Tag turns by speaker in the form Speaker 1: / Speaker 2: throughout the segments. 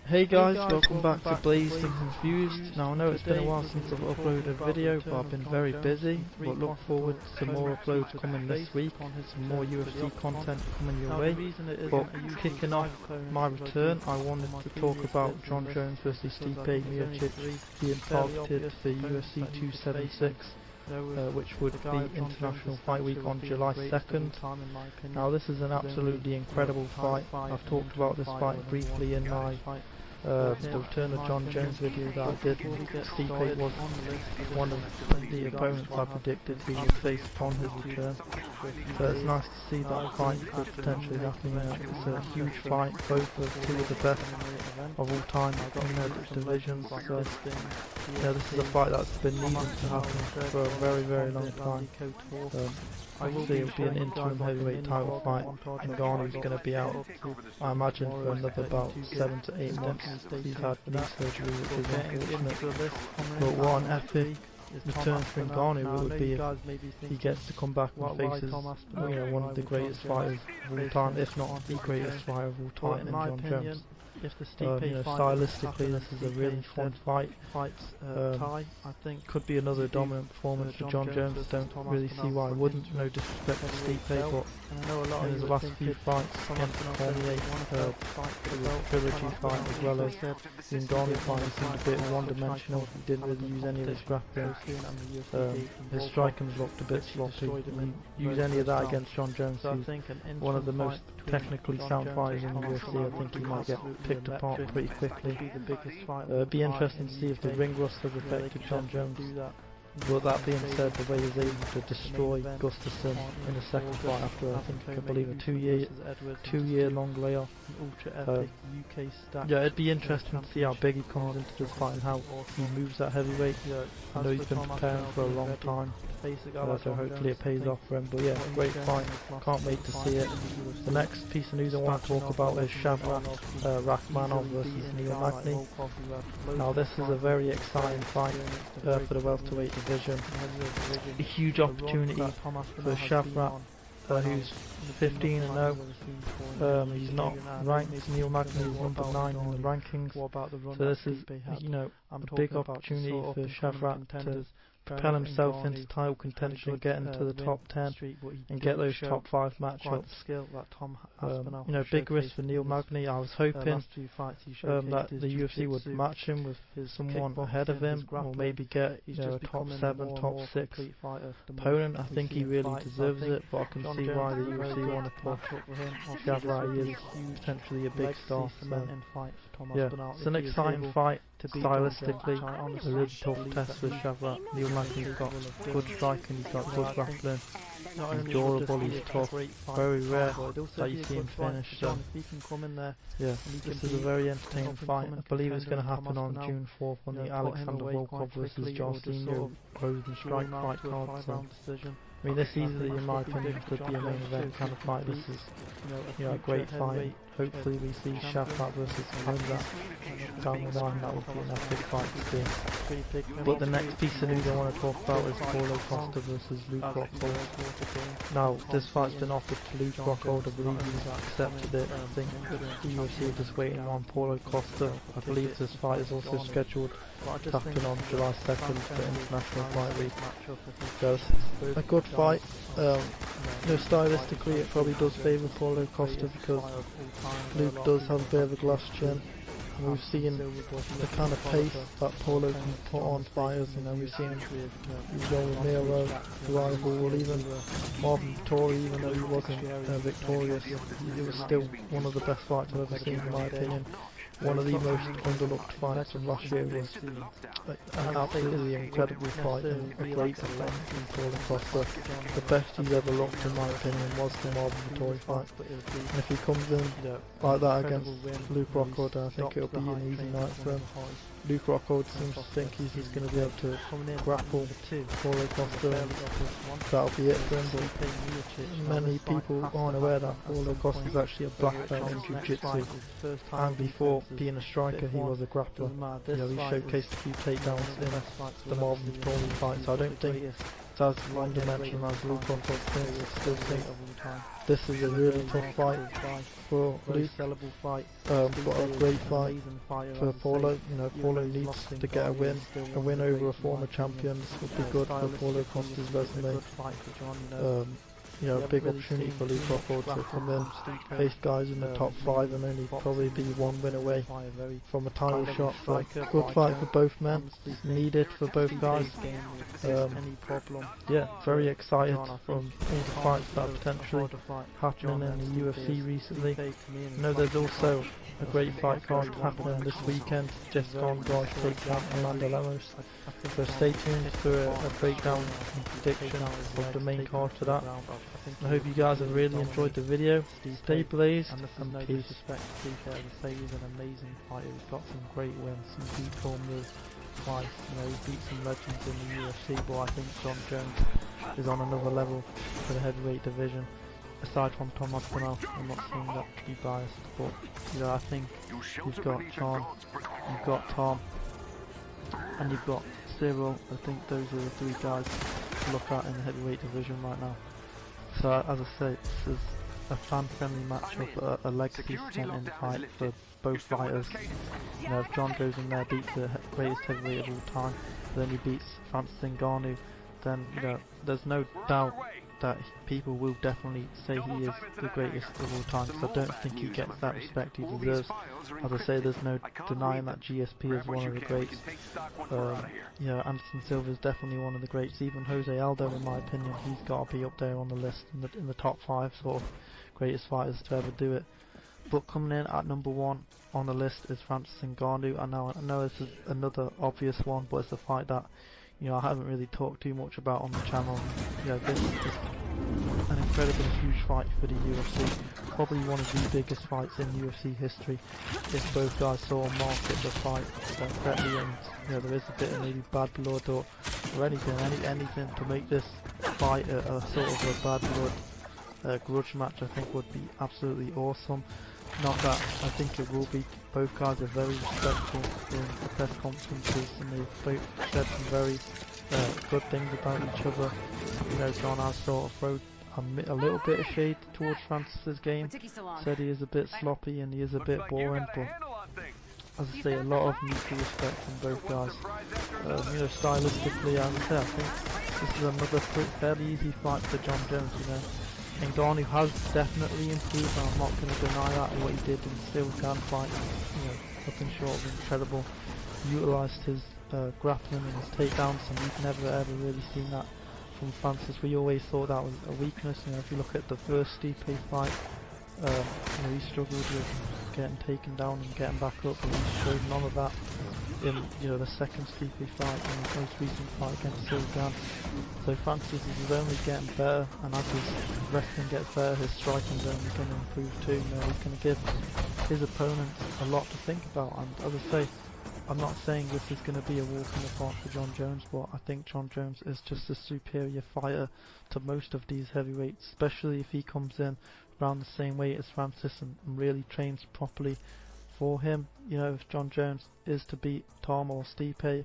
Speaker 1: Hey guys, welcome back to Blazed and Confused. Now I know it's been a while since I've uploaded a video, but I've been very busy, but look forward to some more uploads coming this week, some more UFC content coming your way. But kicking off my return, I wanted to talk about Jon Jones versus Stipe Miocic being targeted for UFC 276. Which would be International Fight Week on July 2nd. Now this is an absolutely incredible fight. I've talked about this fight briefly in my the Return of Jon Jones video that I did. Stipe was one of the opponents I predicted he would face upon his return. So it's nice to see that fight could potentially happen. It's a huge fight, both of two of the best of all time in their divisions. So this is a fight that's been needing to happen for a very, very long time. Obviously it'll be an interim heavyweight title fight, and Nganou's going to be out, I imagine, for another about 7 to 8 months. He's had knee surgery, which is unfortunate. But what an epic return for Ngannou it would be if he gets to come back and faces one of the greatest fighters of all time, if not the greatest fighter of all time, in Jon Jones. Stylistically, this is a really fun fight. I think could be another dominant performance for Jon Jones. Don't really see why I wouldn't. No disrespect to Stipe, but in his last few fights against Cormier, the trilogy fight as well as the Ngannou fight, he seemed a bit one-dimensional. He didn't really use any of his grappling. His striking looked a bit sloppy. Use any of that against Jon Jones, who's one of the most technically sound fighters in the UFC. I think he might get picked apart pretty quickly. It'd be interesting to see if the ring rust has affected Jon Jones. But that being said, the way he was able to destroy Gustafsson in the second fight after I believe a two-year long layoff. Yeah, it'd be interesting to see how big he comes into this fight and how he moves that heavyweight. I know he's been preparing for a long time, so hopefully it pays off for him. But yeah, great fight. Can't wait to see it. The next piece of news I want to talk about is Shavkat Rakhmonov versus Neil Magny. Now this is a very exciting fight for the welterweight division. A huge opportunity for Shavkat, who's 15-0. He's not ranked. Neil Magny is number 9 in the rankings. So this is, a big opportunity for Shavkat to propel himself into title contention, get into the top 10 and get those top 5 matchups. Big risk for Neil Magny. I was hoping that the UFC would match him with someone ahead of him, or maybe get a top 7, top 6 opponent. I think he really deserves it, but I can see why the UFC want to push Shavkat. He is potentially a big star. Yeah, it's an exciting fight. Stylistically, a really tough test for Shavkat. Neil Magny's got good striking, he's got good grappling, he's durable, he's tough, very rare that you see him finish. So yeah, this is a very entertaining fight. I believe it's going to happen on June 4th on the Alexander Volkov versus John Cena Frozen Strike fight card. So I mean, this easily, in my opinion, could be a main event kind of fight. This is, a great fight. Hopefully we see Shavkat versus Hamza down the line. That would be an epic fight to see. But the next piece of news I want to talk about is Paulo Costa versus Luke Rockhold. Now, this fight's been offered to Luke Rockhold. I believe he's accepted it. I think the UFC is just waiting on Paulo Costa. I believe this fight is also scheduled to happen on July 2nd for International Fight Week. So a good fight. Stylistically it probably does favour Paulo Costa because Luke does have a bit of a glass chin. We've seen the kind of pace that Paulo can put on fighters. We've seen him go with Miro, rival, even Marvin Vettori, even though he wasn't victorious, he was still one of the best fights I've ever seen in my opinion. One of the most underlooked fights from last year was an absolutely incredible fight and a great performance from Paulo Costa. The best he's ever looked, in my opinion, was the Marvin Vettori fight. And if he comes in like that against Luke Rockhold, I think it'll be an easy night for him. Luke Rockhold seems to think he's just going to be able to grapple Paulo Costa, and that'll be it for him. But many people aren't aware that Paulo Costa is actually a black belt in Jiu-Jitsu, and before being a striker he was a grappler. He showcased a few takedowns in the Marvin Vettori fight, so I don't think it's as one-dimensional as Luke Rockhold thinks. I still think this is a really tough fight for Luke, but a great fight. for Paulo. You know, Paulo needs to get a win over a former champion. This would be good for Paulo Costa's resume. You know, a big opportunity for Luke Rockhold to come in, face guys in the top 5 and only probably be one win away from a title shot. So good fight for both men, needed for both guys. Yeah, very excited from all the fights that are potentially happening in the UFC recently. I know there's also a great fight card happening this weekend, Jessica Andrade takes on Amanda Lemos. So stay tuned for a breakdown and prediction of the main card for that. I hope you guys have really enjoyed the video. Stay blazed and peace. As I say, he's an amazing fighter. He's got some great wins. He beat Tom twice. You know, he beat some legends in the UFC, but I think John Jones is on another level for the heavyweight division. Aside from Tom Aspinall, I'm not saying that to be biased, but you know, I think you've got John, you've got Tom, and you've got Cyril. I think those are the 3 guys to look at in the heavyweight division right now. So as I say, this is a fan-friendly matchup, a legacy-cementing fight for both fighters. You know, if John goes in there, beats the greatest heavyweight of all time, then he beats Francis Ngannou, then you know, there's no doubt that people will definitely say he is the greatest of all time, because I don't think he gets that respect he deserves. As I say, there's no denying that GSP is one of the greats. Yeah, Anderson Silva is definitely one of the greats. Even Jose Aldo, in my opinion, he's got to be up there on the list, in the top 5 sort of greatest fighters to ever do it. But coming in at number 1 on the list is Francis Ngannou. And now I know this is another obvious one, but it's a fight that, you know, I haven't really talked too much about on the channel. You know, this is an incredibly huge fight for the UFC. Probably one of the biggest fights in UFC history. If both guys saw and market the fight correctly, and you know, there is a bit of maybe bad blood or anything to make this fight a sort of a bad blood grudge match, I think would be absolutely awesome. Not that I think it will be. Both guys are very respectful in the press conferences, and they've both said some very good things about each other. You know, John has sort of thrown a little bit of shade towards Francis's game. Said he is a bit sloppy and he is a bit boring, but as I say, a lot of mutual respect from both guys. You know, stylistically, as I say, I think this is another fairly easy fight for John Jones. You know, Ngannou has definitely improved, and I'm not going to deny that. What he did in still can fight, you know, nothing short of incredible. Utilised his grappling and his takedowns, and we've never ever really seen that from Francis. We always thought that was a weakness. You know, if you look at the first Stipe fight, you know, he struggled with getting taken down and getting back up, and he showed none of that in, you know, the second Stipe fight and the most recent fight against Silgan. So Francis is only getting better, and as his wrestling gets better, his striking is only going to improve too. You know, he's going to give his opponents a lot to think about, and as I say, I'm not saying this is going to be a walk in the park for John Jones, but I think John Jones is just a superior fighter to most of these heavyweights, especially if he comes in around the same weight as Francis and really trains properly for him. You know, if John Jones is to beat Tom or Stipe,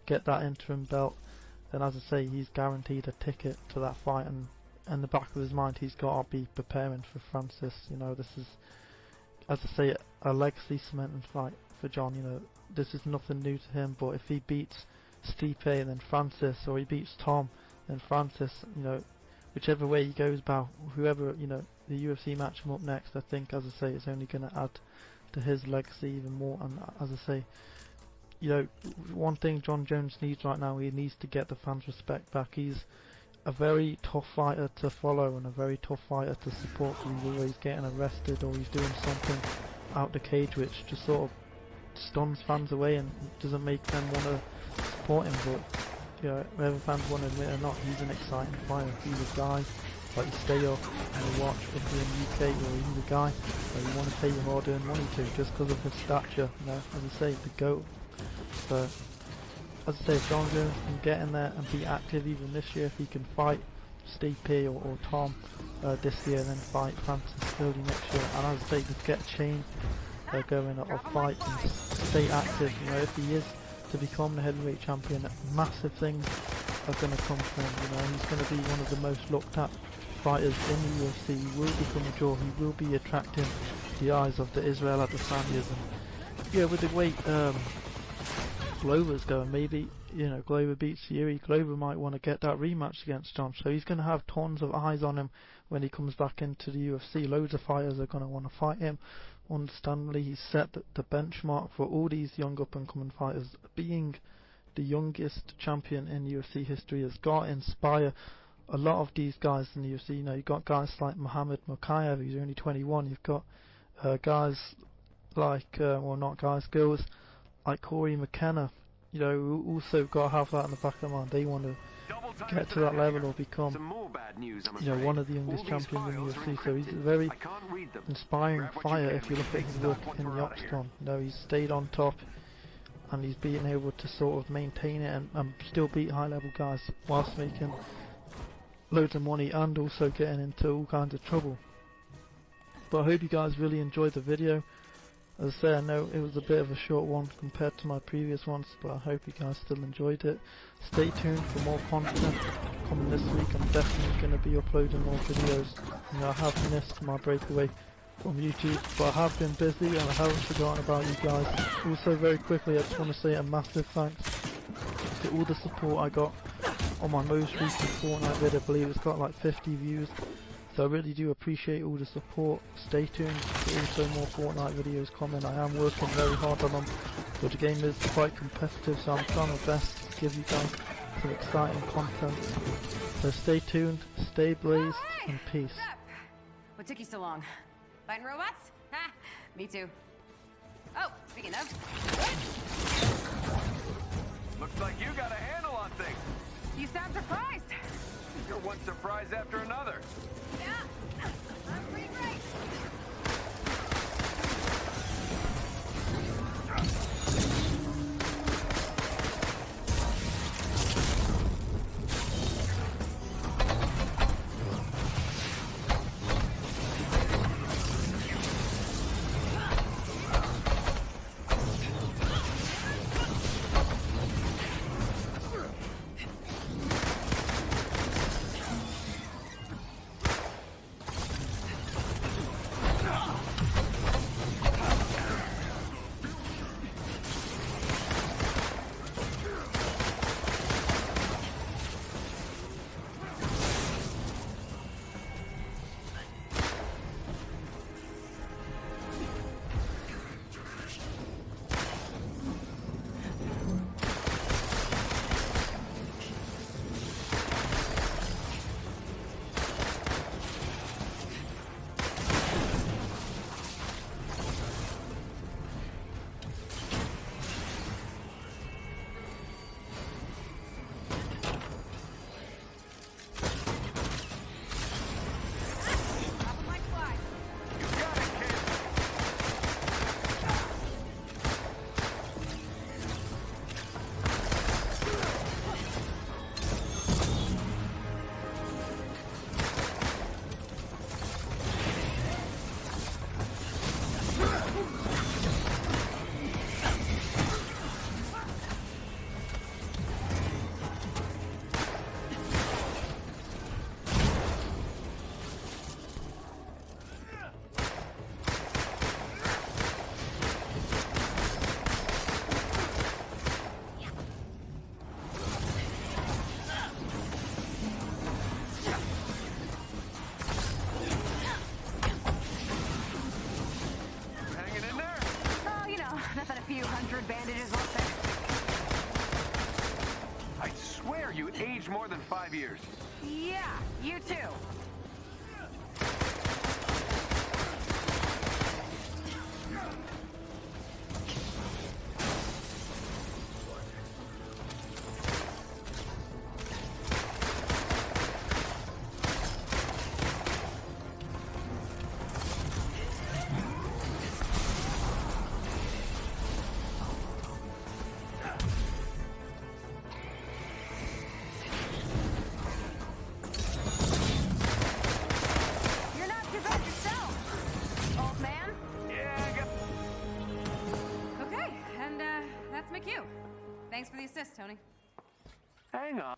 Speaker 1: get that interim belt, then as I say, he's guaranteed a ticket to that fight, and in the back of his mind he's got to be preparing for Francis. You know, this is, as I say, a legacy cementing fight for John. You know, this is nothing new to him, but if he beats Stipe and then Francis, or he beats Tom then Francis, you know, whichever way he goes about, whoever, you know, the UFC match him up next, I think, as I say, it's only going to add to his legacy even more. And as I say, you know, one thing John Jones needs right now, he needs to get the fans' respect back. He's a very tough fighter to follow and a very tough fighter to support. He's always getting arrested, or he's doing something out the cage which just sort of stuns fans away and doesn't make them want to support him. But you know, whether fans want to admit it or not, he's an exciting fighter. He's a guy that you stay up and you watch if you're in the UK, or he's a guy that you want to pay your hard-earned money to just because of his stature. You know, as I say, the GOAT. So, as I say, if John Jones can get in there and be active even this year, if he can fight Stipe or Tom this year, and then fight Francis early next year, and as I say, just get a chain going of fights and stay active. You know, if he is to become the heavyweight champion, massive things are going to come from him. You know, he's going to be one of the most looked at fighters in the UFC. He will become a draw. He will be attracting the eyes of the Israel Adesanya's, and yeah, with the way Glover's going, maybe, you know, Glover beats Fury, Glover might want to get that rematch against John, so he's going to have tons of eyes on him when he comes back into the UFC. Loads of fighters are going to want to fight him. Understandably, he's set the benchmark for all these young up-and-coming fighters. Being the youngest champion in UFC history has got to inspire a lot of these guys in the UFC. You know, you've got guys like Muhammad Mokaev, who's only 21. You've got guys like, well, not guys, girls like Corey McKenna. You know, who also got to have that in the back of their mind. They want to get to that level or become, you know, one of the youngest champions in the UFC. So he's a very inspiring fighter if you look at his work in the octagon. You know, he's stayed on top and he's been able to sort of maintain it and still beat high level guys whilst making loads of money and also getting into all kinds of trouble. But I hope you guys really enjoyed the video. As I say, I know it was a bit of a short one compared to my previous ones, but I hope you guys still enjoyed it. Stay tuned for more content coming this week. I'm definitely going to be uploading more videos. You know, I have missed my breakaway from YouTube, but I have been busy and I haven't forgotten about you guys. Also, very quickly, I just want to say a massive thanks to all the support I got on my most recent Fortnite video. I believe it's got like 50 views. So I really do appreciate all the support. Stay tuned for also more Fortnite videos coming. I am working very hard on them, but the game is quite competitive, so I'm trying my best to give you guys some exciting content. So stay tuned, stay blazed, and peace.
Speaker 2: What took you so long? Fighting robots? Ha! Me too. Oh, speaking of.
Speaker 3: Looks like you got a handle on things.
Speaker 2: You sound surprised.
Speaker 3: You're one surprise after another.
Speaker 2: Yeah, I'm pretty great. few hundred bandages left there.
Speaker 3: I swear you aged more than 5 years.
Speaker 2: Yeah, you too. Thanks for the assist, Tony.
Speaker 3: Hang on.